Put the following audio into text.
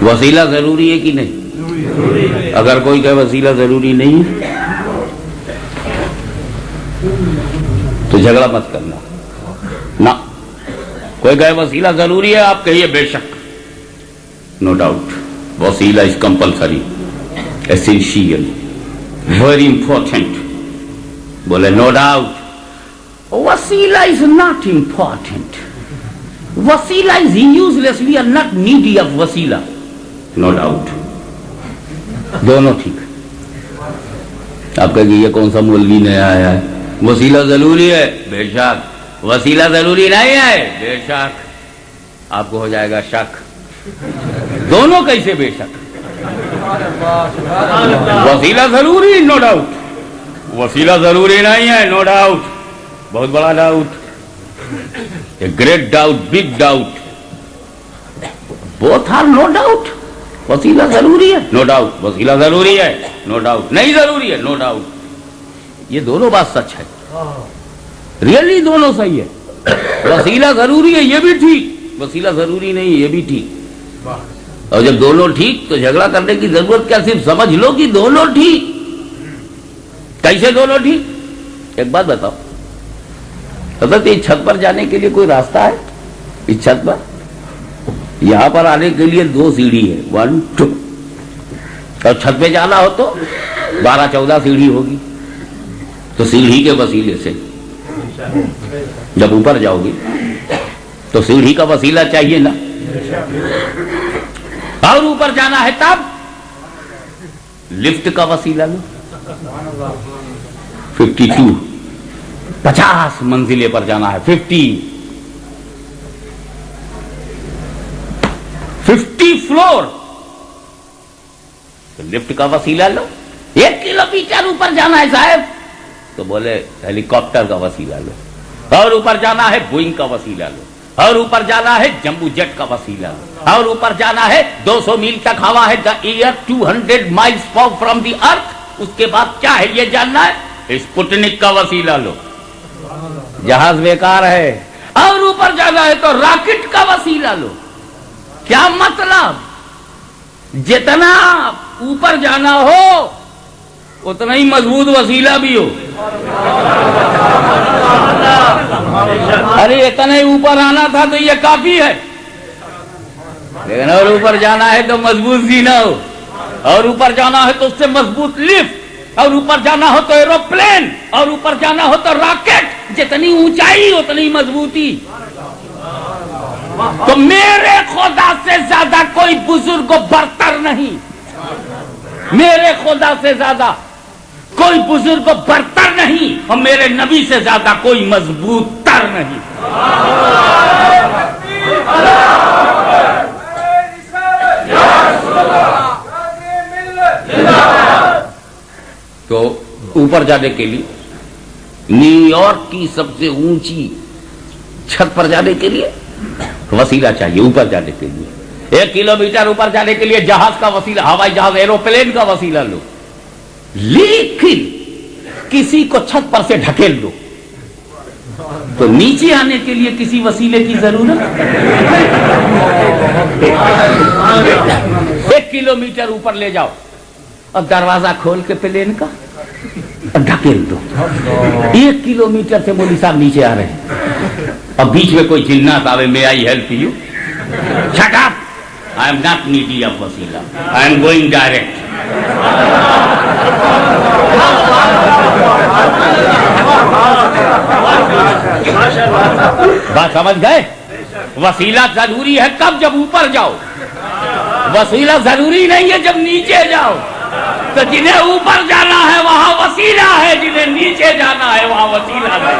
वसीला जरूरी है कि नहीं? अगर कोई कहे वसीला जरूरी नहीं है तो झगड़ा मत करना ना। कोई कहे वसीला जरूरी है, आप कहिए बेशक, नो डाउट, वसीला is compulsory, essential, very important. बोले नो डाउट, वसीला इज नॉट इंपॉर्टेंट, वसीला is useless, we are not needy of वसीला, नो डाउट, दोनों ठीक। आप कहेंगे ये कौन सा मौलवी नया आया है, वसीला जरूरी है, बेशक, वसीला जरूरी नहीं है, बेशक, आपको हो जाएगा शक, दोनों कैसे बेशक? वसीला जरूरी, नो डाउट, वसीला जरूरी नहीं है, नो डाउट, बहुत बड़ा doubt, a great doubt, big doubt, both are no doubt. वसीला जरूरी है, नो डाउट, वसीला जरूरी है, नो डाउट, नहीं जरूरी है, नो डाउट। ये दोनों बात सच है, रियली दोनों सही है। वसीला जरूरी है ये भी ठीक, वसीला जरूरी नहीं ये भी ठीक। और जब दोनों ठीक तो झगड़ा करने की जरूरत क्या, सिर्फ समझ लो कि दोनों ठीक। कैसे दोनों ठीक? एक बात बताओ, हजरत इस छत पर जाने के लिए कोई रास्ता है? इस छत पर यहां पर आने के लिए 2 सीढ़ी है, 1 2, और छत पे जाना हो तो 12-14 सीढ़ी होगी। तो सीढ़ी के वसीले से जब ऊपर जाओगे तो सीढ़ी का वसीला चाहिए ना, और ऊपर जाना है तब लिफ्ट का वसीला लो। 50 मंजिले पर जाना है, 50 फ्लोर, तो लिफ्ट का वसीला लो। 1 किलोमीटर ऊपर जाना है साहब, तो बोले हेलीकॉप्टर का वसीला लो। और ऊपर जाना है बोइंग का वसीला लो, और ऊपर जाना है जंबू जेट का वसीला लो, और ऊपर जाना है 200 मील तक हवा है, the air 200 miles from the earth. उसके बाद क्या है ये जानना है, स्पुतनिक का वसीला लो, जहाज बेकार है। और ऊपर जाना है तो रॉकेट का वसीला लो। क्या मतलब, जितना ऊपर जाना हो उतना ही मजबूत वसीला भी हो। अरे इतना ही ऊपर आना था तो ये काफी है, लेकिन और ऊपर जाना है तो मजबूत सीना हो, और ऊपर जाना है तो उससे मजबूत लिफ्ट, और ऊपर जाना हो तो एरोप्लेन, और ऊपर जाना हो तो रॉकेट। जितनी ऊंचाई उतनी मजबूती। तो मेरे खुदा से ज्यादा कोई बुजुर्ग बरतर नहीं, मेरे खुदा से ज्यादा कोई बुजुर्ग बरतर नहीं, और मेरे नबी से ज्यादा कोई मजबूत तर नहीं। तो ऊपर जाने के लिए न्यूयॉर्क की सबसे ऊंची छत पर जाने के लिए वसीला चाहिए। ऊपर जाने के लिए 1 किलोमीटर ऊपर जाने के लिए जहाज का वसीला, हवाई जहाज, एरोप्लेन का वसीला लो। लेकिन किसी को छत पर से ढकेल दो तो नीचे आने के लिए किसी वसीले की जरूरत। 1 किलोमीटर ऊपर ले जाओ और दरवाजा खोल के प्लेन का ढकेल दो। 1 किलोमीटर से मौलवी साहब नीचे आ रहे हैं, और बीच में कोई जिन्नात आवे, may I help you, shut up, I am not needy of वसीला, आई एम गोइंग डायरेक्ट। बात समझ गए? वसीला जरूरी है कब, जब ऊपर जाओ। वसीला जरूरी नहीं है जब नीचे जाओ। तो जिन्हें ऊपर जाना है वहां वसीला है, जिन्हें नीचे जाना है वहां वसीला है।